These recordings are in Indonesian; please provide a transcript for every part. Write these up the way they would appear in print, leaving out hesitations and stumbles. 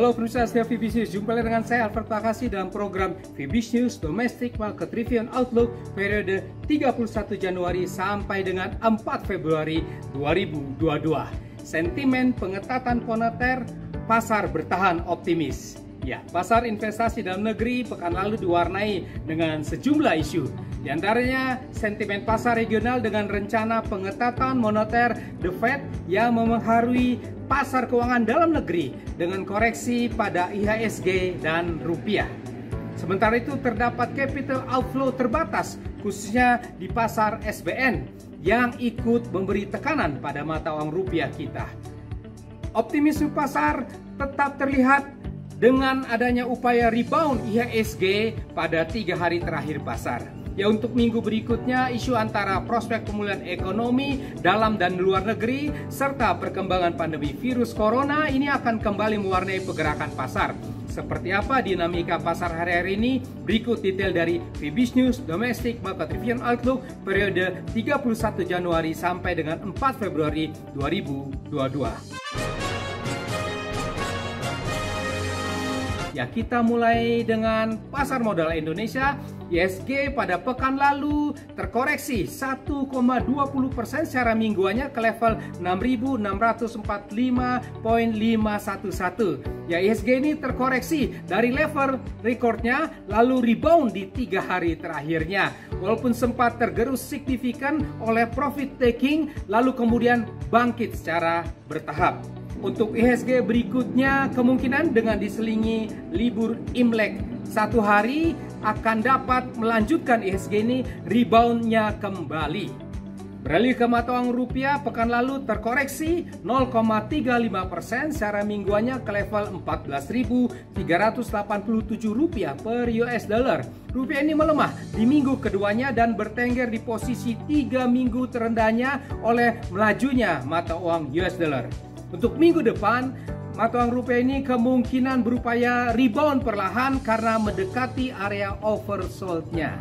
Halo pemirsa setia Fibis News, jumpa lagi dengan saya Alfred Pakasi dalam program Fibis News Domestic Market Review and Outlook periode 31 Januari sampai dengan 4 Februari 2022. Sentimen pengetatan moneter, pasar bertahan optimis. Ya, pasar investasi dalam negeri pekan lalu diwarnai dengan sejumlah isu. Di antaranya sentimen pasar regional dengan rencana pengetatan moneter The Fed yang mempengaruhi pasar keuangan dalam negeri dengan koreksi pada IHSG dan rupiah. Sementara itu terdapat capital outflow terbatas khususnya di pasar SBN yang ikut memberi tekanan pada mata uang rupiah kita. Optimisme pasar tetap terlihat dengan adanya upaya rebound IHSG pada 3 hari terakhir pasar. Ya, untuk minggu berikutnya, isu antara prospek pemulihan ekonomi dalam dan luar negeri serta perkembangan pandemi virus corona ini akan kembali mewarnai pergerakan pasar. Seperti apa dinamika pasar hari-hari ini? Berikut detail dari Fibis News Domestic Market Review and Outlook periode 31 Januari sampai dengan 4 Februari 2022. Ya, kita mulai dengan pasar modal Indonesia. IHSG pada pekan lalu terkoreksi 1,20% secara mingguannya ke level 6.645.511. Ya, IHSG ini terkoreksi dari level rekornya lalu rebound di 3 hari terakhirnya. Walaupun sempat tergerus signifikan oleh profit taking lalu kemudian bangkit secara bertahap. Untuk IHSG berikutnya kemungkinan dengan diselingi libur Imlek 1 hari akan dapat melanjutkan IHSG ini reboundnya kembali. Beralih ke mata uang rupiah, pekan lalu terkoreksi 0,35% secara mingguannya ke level 14.387 rupiah per US dollar. Rupiah ini melemah di minggu keduanya dan bertengger di posisi 3 minggu terendahnya oleh melajunya mata uang US dollar. Untuk minggu depan, mata uang rupiah ini kemungkinan berupaya rebound perlahan karena mendekati area oversold-nya.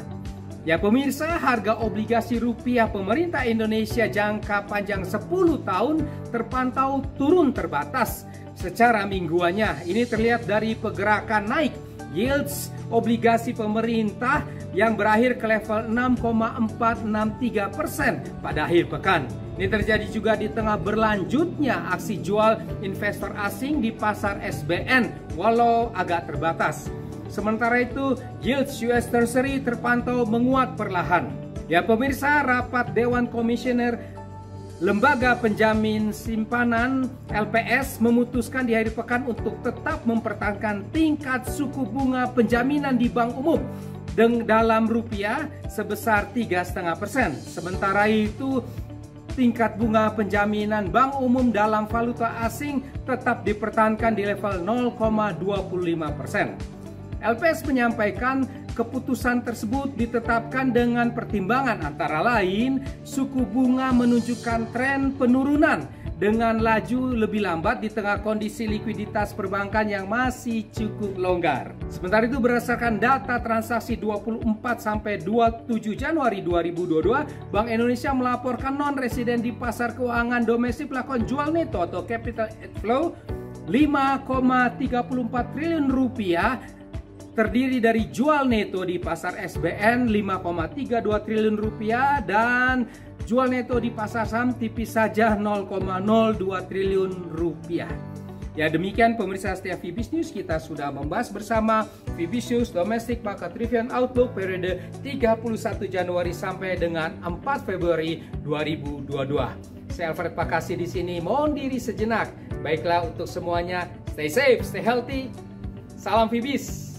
Ya pemirsa, harga obligasi rupiah pemerintah Indonesia jangka panjang 10 tahun terpantau turun terbatas secara mingguannya. Ini terlihat dari pergerakan naik yields obligasi pemerintah yang berakhir ke level 6,463% pada akhir pekan. Ini terjadi juga di tengah berlanjutnya aksi jual investor asing di pasar SBN walau agak terbatas. Sementara itu, yields US Treasury terpantau menguat perlahan. Ya pemirsa, rapat Dewan Komisioner Lembaga Penjamin Simpanan LPS memutuskan di akhir pekan untuk tetap mempertahankan tingkat suku bunga penjaminan di Bank Umum dalam rupiah sebesar 3,5%. Sementara itu, tingkat bunga penjaminan Bank Umum dalam valuta asing tetap dipertahankan di level 0,25%. LPS menyampaikan keputusan tersebut ditetapkan dengan pertimbangan antara lain suku bunga menunjukkan tren penurunan dengan laju lebih lambat di tengah kondisi likuiditas perbankan yang masih cukup longgar. Sementara itu berdasarkan data transaksi 24 sampai 27 Januari 2022, Bank Indonesia melaporkan non-residen di pasar keuangan domestik melakukan jual neto atau capital outflow 5,34 triliun rupiah, terdiri dari jual neto di pasar SBN 5,32 triliun rupiah dan jual neto di pasar saham tipis saja 0,02 triliun rupiah. Ya demikian pemirsa setia Fibis News, kita sudah membahas bersama Fibis News Domestic Market Review and Outlook periode 31 Januari sampai dengan 4 Februari 2022. Saya Alfred Pakasi di sini mohon diri sejenak. Baiklah untuk semuanya, stay safe, stay healthy. Salam Fibis.